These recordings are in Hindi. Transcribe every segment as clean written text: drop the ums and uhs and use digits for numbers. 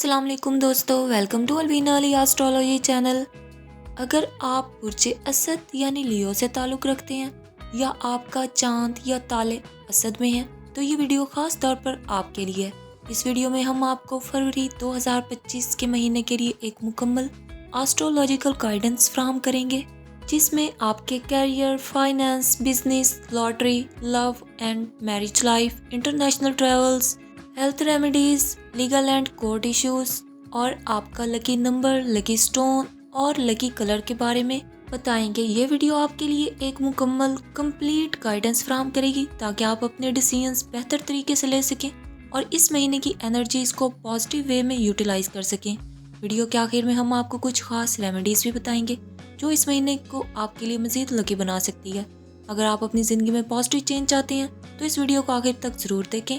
अस्सलाम वालेकुम दोस्तों, welcome to Alvina Ali astrology channel. अगर आप बुर्जे असद यानी लियो से ताल्लुक़ रखते हैं या आपका चांद या ताले असद में है तो ये वीडियो ख़ास तौर पर आपके लिए है। इस वीडियो में हम आपको फरवरी 2025 के महीने के लिए एक मुकम्मल एस्ट्रोलॉजिकल गाइडेंस फ्राहम करेंगे, जिसमें आपके career, finance, business, lottery, love and marriage life, international travels, health remedies, legal and court issues और आपका लकी नंबर, लकी स्टोन और लकी कलर के बारे में बताएंगे। ये वीडियो आपके लिए एक मुकम्मल कंप्लीट गाइडेंस फ्राहम करेगी ताकि आप अपने डिसीजंस बेहतर तरीके से ले सकें और इस महीने की एनर्जीज को पॉजिटिव वे में यूटिलाइज कर सकें। वीडियो के आखिर में हम आपको कुछ खास रेमेडीज भी बताएंगे जो इस महीने को आपके लिए मजीद लकी बना सकती है। अगर आप अपनी ज़िंदगी में पॉजिटिव चेंज चाहते हैं तो इस वीडियो को आखिर तक ज़रूर देखें।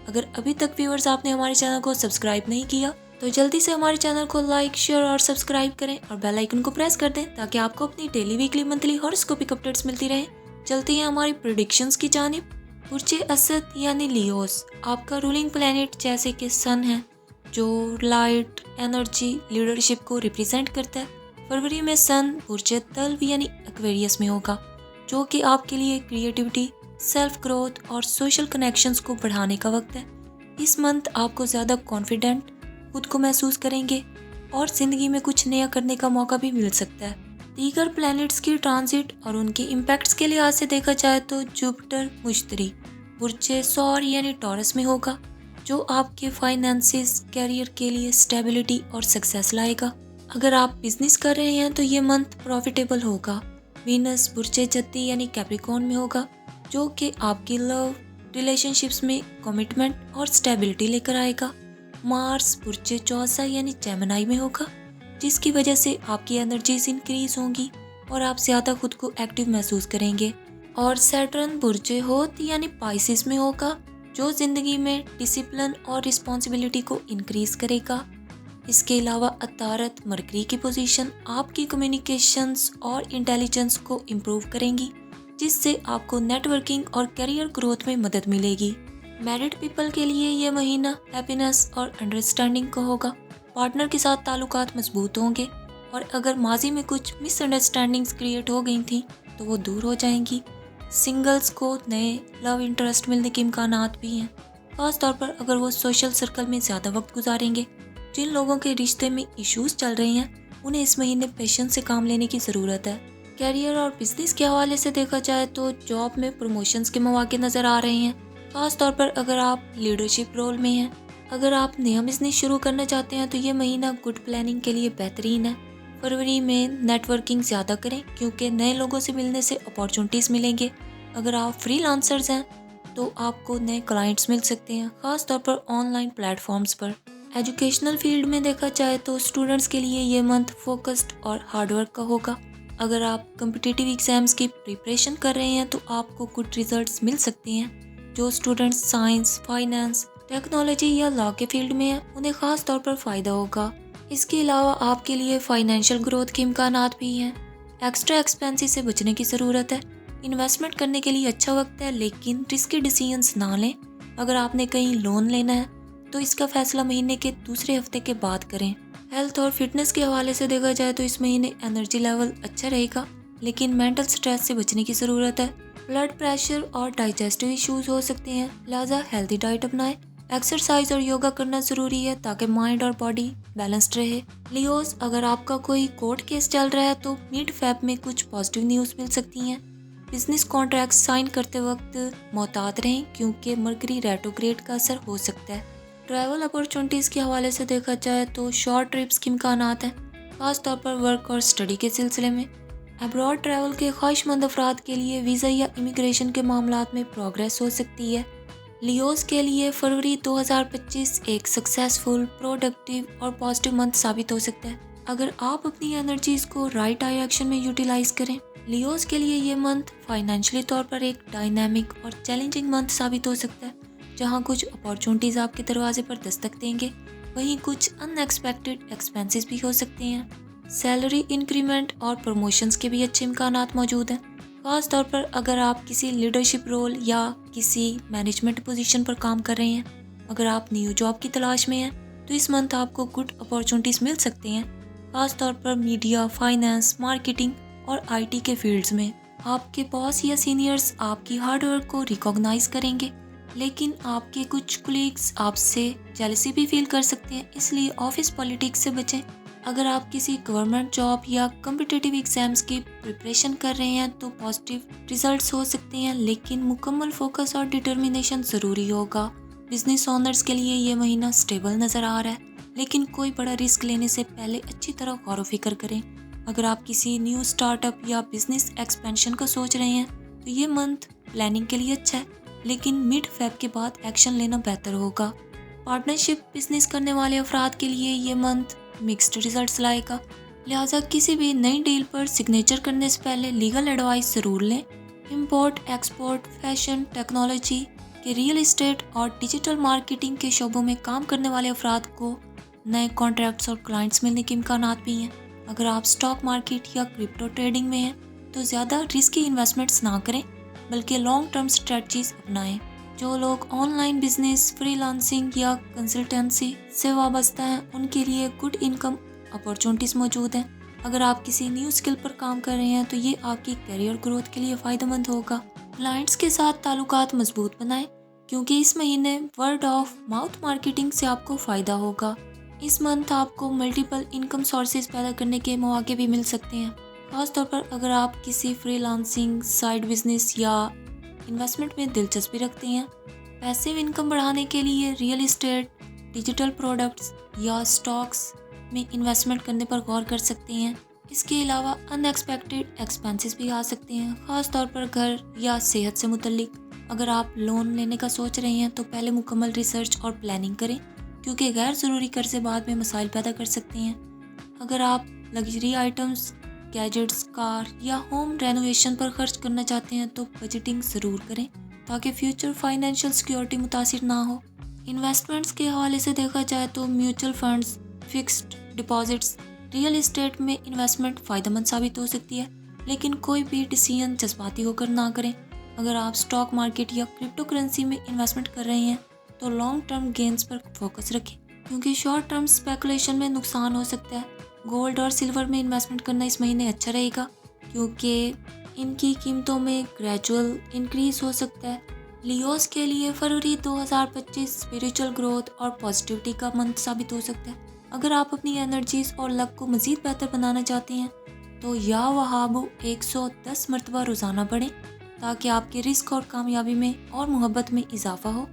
अगर अभी तक व्यूअर्स आपने हमारे चैनल को सब्सक्राइब नहीं किया तो जल्दी से हमारे चैनल को लाइक, शेयर और सब्सक्राइब करें और बेल आइकन को प्रेस कर दें ताकि आपको अपनी डेली, वीकली, मंथली हॉरोस्कोपिक अपडेट्स मिलती रहें। चलते हैं हमारी प्रेडिक्शंस की जानिब। बुर्जे असद यानी लियोस आपका रूलिंग प्लैनेट जैसे कि सन है जो लाइट, एनर्जी, लीडरशिप को रिप्रेजेंट करता है। फरवरी में सन बुर्जे तल्व यानी एक्वेरियस में होगा, जो कि आपके लिए क्रिएटिविटी, सेल्फ ग्रोथ और सोशल कनेक्शंस को बढ़ाने का वक्त है। इस मंथ आपको ज़्यादा कॉन्फिडेंट खुद को महसूस करेंगे और ज़िंदगी में कुछ नया करने का मौका भी मिल सकता है। दीगर प्लैनेट्स की ट्रांजिट और उनके इम्पैक्ट्स के लिहाज से देखा जाए तो जुपिटर मुश्तरी बुर्जे सौर यानी टॉरस में होगा, जो आपके फाइनेंसिस, कैरियर के लिए स्टेबिलिटी और सक्सेस लाएगा। अगर आप बिजनेस कर रहे हैं तो ये मंथ प्रॉफिटेबल होगा। वीनस बुर्जे जद्दी यानी कैप्रिकॉर्न में होगा, जो कि आपकी लव, रिलेशनशिप्स में कमिटमेंट और स्टेबिलिटी लेकर आएगा। मार्स बुर्जे चौसा यानी जेमिनी में होगा, जिसकी वजह से आपकी एनर्जीज इंक्रीज होंगी और आप ज़्यादा खुद को एक्टिव महसूस करेंगे। और सैटर्न बुर्जे होत यानी पाइसिस में होगा, जो ज़िंदगी में डिसिप्लिन और रिस्पॉन्सिबिलिटी को इंक्रीज करेगा। इसके अलावा अतारत मरकरी की पोजीशन आपकी कम्युनिकेशंस और इंटेलिजेंस को इम्प्रूव करेंगी, जिससे आपको नेटवर्किंग और करियर ग्रोथ में मदद मिलेगी। मैरिड पीपल के लिए ये महीना हैप्पीनेस और अंडरस्टैंडिंग का होगा। पार्टनर के साथ ताल्लुकात मजबूत होंगे और अगर माजी में कुछ मिसअंडरस्टैंडिंग्स क्रिएट हो गई थी तो वो दूर हो जाएंगी। सिंगल्स को नए लव इंटरेस्ट मिलने के इम्कानात भी हैं, खास तौर पर अगर वो सोशल सर्कल में ज़्यादा वक्त गुजारेंगे। जिन लोगों के रिश्ते में इश्यूज चल रहे हैं उन्हें इस महीने पेशेंस से काम लेने की ज़रूरत है। कैरियर और बिजनेस के हवाले से देखा जाए तो जॉब में प्रमोशंस के मौके नज़र आ रहे हैं, खास तौर पर अगर आप लीडरशिप रोल में हैं। अगर आप नया बिजनेस शुरू करना चाहते हैं तो ये महीना गुड प्लानिंग के लिए बेहतरीन है। फरवरी में नेटवर्किंग ज़्यादा करें क्योंकि नए लोगों से मिलने से अपॉर्चुनिटीज़ मिलेंगे। अगर आप फ्रीलांसर्स हैं तो आपको नए क्लाइंट्स मिल सकते हैं, खास तौर पर ऑनलाइन प्लेटफॉर्म्स पर। एजुकेशनल फील्ड में देखा जाए तो स्टूडेंट्स के लिए ये मंथ फोकस्ड और हार्डवर्क का होगा। अगर आप कम्पिटिटिव एग्जाम्स की प्रिपरेशन कर रहे हैं तो आपको गुड रिजल्ट्स मिल सकते हैं। जो स्टूडेंट्स साइंस, फाइनेंस, टेक्नोलॉजी या लॉ के फील्ड में हैं उन्हें खास तौर पर फ़ायदा होगा। इसके अलावा आपके लिए फाइनेंशियल ग्रोथ के इम्कानात भी हैं। एक्स्ट्रा एक्सपेंसेस से बचने की ज़रूरत है। इन्वेस्टमेंट करने के लिए अच्छा वक्त है, लेकिन रिस्की डिसीजंस ना लें। अगर आपने कहीं लोन लेना है तो इसका फैसला महीने के दूसरे हफ्ते के बाद करें। हेल्थ और फिटनेस के हवाले से देखा जाए तो इस महीने एनर्जी लेवल अच्छा रहेगा, लेकिन मेंटल स्ट्रेस से बचने की ज़रूरत है। ब्लड प्रेशर और डाइजेस्टिव इश्यूज हो सकते हैं, लिहाजा हेल्दी डाइट अपनाएं। एक्सरसाइज और योगा करना ज़रूरी है ताकि माइंड और बॉडी बैलेंस्ड रहे। लियोस, अगर आपका कोई कोर्ट केस चल रहा है तो मिड फेब में कुछ पॉजिटिव न्यूज़ मिल सकती हैं। बिजनेस कॉन्ट्रैक्ट साइन करते वक्त मोहतात रहें क्योंकि मरकरी रेट्रोग्रेड का असर हो सकता है। ट्रैवल अपॉर्चुनिटीज़ के हवाले से देखा जाए तो शॉर्ट ट्रिप्स के इम्कानात हैं, खास तौर पर वर्क और स्टडी के सिलसिले में। अब्रॉड ट्रैवल के ख्वाहिशमंद अफराद के लिए वीज़ा या इमिग्रेशन के मामलात में प्रोग्रेस हो सकती है। लियोस के लिए फरवरी 2025 एक सक्सेसफुल, प्रोडक्टिव और पॉजिटिव मंथ साबित हो सकता है अगर आप अपनी एनर्जीज को राइट डायरेक्शन में यूटिलाइज करें। लियोस के लिए ये मंथ फाइनेंशियली तौर पर एक डायनामिक और चैलेंजिंग मंथ साबित हो सकता है, जहां कुछ अपॉर्चुनिटीज़ आपके दरवाजे पर दस्तक देंगे, वहीं कुछ अनएक्सपेक्टेड एक्सपेंसेस भी हो सकते हैं। सैलरी इंक्रीमेंट और प्रमोशंस के भी अच्छे इम्कानात मौजूद हैं, खास तौर पर अगर आप किसी लीडरशिप रोल या किसी मैनेजमेंट पोजीशन पर काम कर रहे हैं। अगर आप न्यू जॉब की तलाश में हैं तो इस मंथ आपको गुड अपॉर्चुनिटीज़ मिल सकते हैं, खासतौर पर मीडिया, फाइनेंस, मार्केटिंग और आईटी के फील्ड्स में। आपके बॉस या सीनियर्स आपकी हार्ड वर्क को रिकॉग्नाइज करेंगे, लेकिन आपके कुछ कोलीग्स आपसे जेलसी भी फील कर सकते हैं, इसलिए ऑफिस पॉलिटिक्स से बचें। अगर आप किसी गवर्नमेंट जॉब या कॉम्पिटिटिव एग्जाम्स की प्रिपरेशन कर रहे हैं तो पॉजिटिव रिजल्ट्स हो सकते हैं, लेकिन मुकम्मल फोकस और डिटर्मिनेशन ज़रूरी होगा। बिजनेस ओनर्स के लिए ये महीना स्टेबल नज़र आ रहा है, लेकिन कोई बड़ा रिस्क लेने से पहले अच्छी तरह गौर व फिक्र करें। अगर आप किसी न्यू स्टार्टअप या बिजनेस एक्सपेंशन का सोच रहे हैं तो ये मंथ प्लानिंग के लिए अच्छा है, लेकिन मिड फेब के बाद एक्शन लेना बेहतर होगा। पार्टनरशिप बिजनेस करने वाले अफराद के लिए ये मंथ मिक्स्ड रिजल्ट्स लाएगा, लिहाजा किसी भी नई डील पर सिग्नेचर करने से पहले लीगल एडवाइस ज़रूर लें। इंपोर्ट, एक्सपोर्ट, फैशन, टेक्नोलॉजी के, रियल एस्टेट और डिजिटल मार्केटिंग के शोबों में काम करने वाले अफराद को नए कॉन्ट्रैक्ट्स और क्लाइंट्स मिलने के इम्कानात भी हैं। अगर आप स्टॉक मार्केट या क्रिप्टो ट्रेडिंग में हैं तो ज़्यादा रिस्की इन्वेस्टमेंट्स ना करें, बल्कि लॉन्ग टर्म स्ट्रेटजीज अपनाएं। जो लोग ऑनलाइन बिजनेस, फ्रीलांसिंग या कंसल्टेंसी से वाबस्ता हैं उनके लिए गुड इनकम अपॉर्चुनिटीज़ मौजूद हैं। अगर आप किसी न्यू स्किल पर काम कर रहे हैं तो ये आपकी करियर ग्रोथ के लिए फ़ायदेमंद होगा। क्लाइंट्स के साथ ताल्लुकात मजबूत बनाएं, क्योंकि इस महीने वर्ड ऑफ माउथ मार्केटिंग से आपको फ़ायदा होगा। इस मंथ आपको मल्टीपल इनकम सोर्सेज पैदा करने के मौके भी मिल सकते हैं, खासतौर पर अगर आप किसी फ्रीलांसिंग, साइड बिजनेस या इन्वेस्टमेंट में दिलचस्पी रखते हैं। पैसिव इनकम बढ़ाने के लिए रियल एस्टेट, डिजिटल प्रोडक्ट्स या स्टॉक्स में इन्वेस्टमेंट करने पर गौर कर सकते हैं। इसके अलावा अनएक्सपेक्टेड एक्सपेंसेस भी आ सकते हैं, खासतौर पर घर या सेहत से मुतल्लिक। अगर आप लोन लेने का सोच रहे हैं तो पहले मुकम्मल रिसर्च और प्लानिंग करें, क्योंकि गैर ज़रूरी कर्जे बाद में मसाइल पैदा कर सकते हैं। अगर आप लग्जरी आइटम्स, गैजेट्स, कार या होम रेनोवेशन पर खर्च करना चाहते हैं तो बजटिंग ज़रूर करें, ताकि फ्यूचर फाइनेंशियल सिक्योरिटी मुतासिर ना हो। इन्वेस्टमेंट्स के हवाले से देखा जाए तो mutual funds, fixed deposits, real estate में इन्वेस्टमेंट फ़ायदेमंद साबित हो सकती है, लेकिन कोई भी डिसीजन जज्बाती होकर ना करें। अगर आप स्टॉक मार्केट या क्रिप्टो करेंसी में इन्वेस्टमेंट कर रहे हैं तो लॉन्ग टर्म गेंस पर फोकस रखें, क्योंकि शॉर्ट टर्म स्पेकुलेशन में नुकसान हो सकता है। गोल्ड और सिल्वर में इन्वेस्टमेंट करना इस महीने अच्छा रहेगा, क्योंकि इनकी कीमतों में ग्रेजुअल इंक्रीज हो सकता है। लियोस के लिए फरवरी 2025 स्पिरिचुअल ग्रोथ और पॉजिटिविटी का मंथ साबित हो सकता है। अगर आप अपनी एनर्जीज और लक को मजीद बेहतर बनाना चाहते हैं तो या वहाबो 110 मरतबा रोज़ाना पढ़ें, ताकि आपके रिस्क और कामयाबी में और मोहब्बत में इजाफा हो।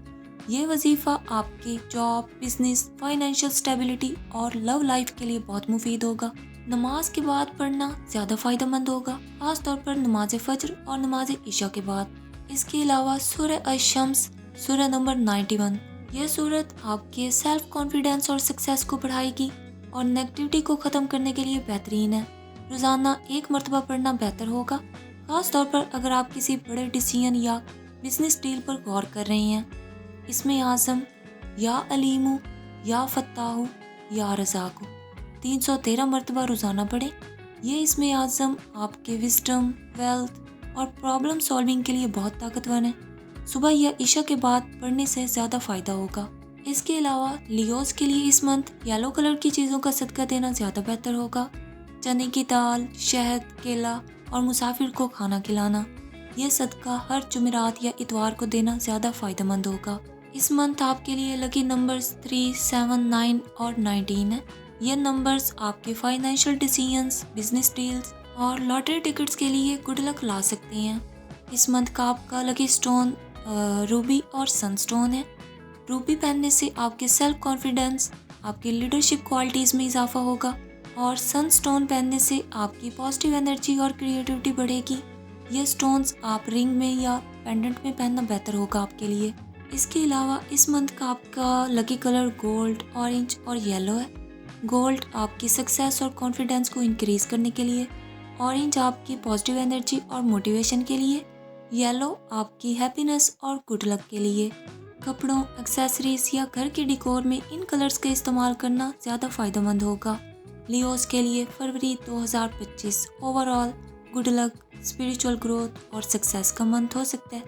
ये वजीफ़ा आपके जॉब, बिजनेस, फाइनेंशियल स्टेबिलिटी और लव लाइफ के लिए बहुत मुफीद होगा। नमाज के बाद पढ़ना ज़्यादा फ़ायदेमंद होगा, खासतौर पर नमाज फज्र और नमाज इशा के बाद। इसके अलावा सूरह अश-शम्स, सूरह नंबर 91, यह सूरत आपके सेल्फ कॉन्फिडेंस और सक्सेस को बढ़ाएगी और नेगेटिविटी को ख़त्म करने के लिए बेहतरीन है। रोज़ाना 1 मरतबा पढ़ना बेहतर होगा, खासतौर पर अगर आप किसी बड़े डिसीजन या बिजनेस डील पर गौर कर रहे हैं। इसमें आज़म, या अलीमु, या फत्ताहु, या रज़ाकु 313 मरतबा रोज़ाना पढ़ें। ये इसमें आज़म आपके विजडम, वेल्थ और प्रॉब्लम सॉल्विंग के लिए बहुत ताकतवर है। सुबह या इशा के बाद पढ़ने से ज़्यादा फ़ायदा होगा। इसके अलावा लियोस के लिए इस मंथ येलो कलर की चीज़ों का सदका देना ज़्यादा बेहतर होगा। चने की दाल, शहद, केला और मुसाफिर को खाना खिलाना, यह सदका हर जुमेरात या इतवार को देना ज़्यादा फ़ायदेमंद होगा। इस मंथ आपके लिए लकी नंबर्स 3, 7, 9 और 19 है। ये नंबर्स आपके फाइनेंशियल डिसीजंस, बिजनेस डील्स और लॉटरी टिकट्स के लिए गुड लक ला सकते हैं। इस मंथ का आपका लकी स्टोन रूबी और सनस्टोन है। रूबी पहनने से आपके सेल्फ कॉन्फिडेंस, आपकी लीडरशिप क्वालिटीज़ में इजाफा होगा और सनस्टोन पहनने से आपकी पॉजिटिव एनर्जी और क्रिएटिविटी बढ़ेगी। ये स्टोन्स आप रिंग में या पेंडेंट में पहनना बेहतर होगा आपके लिए। इसके अलावा इस मंथ का आपका लकी कलर गोल्ड, ऑरेंज और येलो है। गोल्ड आपकी सक्सेस और कॉन्फिडेंस को इंक्रीज करने के लिए, ऑरेंज आपकी पॉजिटिव एनर्जी और मोटिवेशन के लिए, येलो आपकी हैप्पीनेस और गुड लक के लिए। कपड़ों, एक्सेसरीज या घर के डिकोर में इन कलर्स का इस्तेमाल करना ज़्यादा फ़ायदेमंद होगा। लियोस के लिए फरवरी 2025 overall good luck, spiritual growth और सक्सेस का मंथ हो सकता है।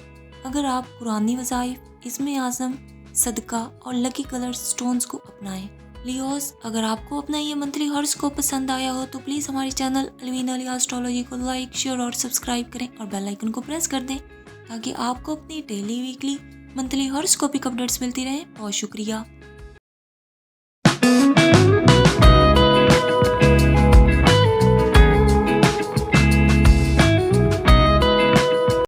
अगर आप पुरानी वज़ाइफ, इसमें आज़म, सदका और लकी कलर स्टोन्स को अपनाएं लियोस, अगर आपको अपना ये मंथली हॉरोस्कोप पसंद आया हो तो प्लीज़ हमारे चैनल अलवीना अली एस्ट्रोलॉजी को लाइक, शेयर और सब्सक्राइब करें और बेल आइकन को प्रेस कर दें ताकि आपको अपनी डेली, वीकली, मंथली हॉरोस्कोपिक अपडेट्स मिलती रहें। बहुत शुक्रिया।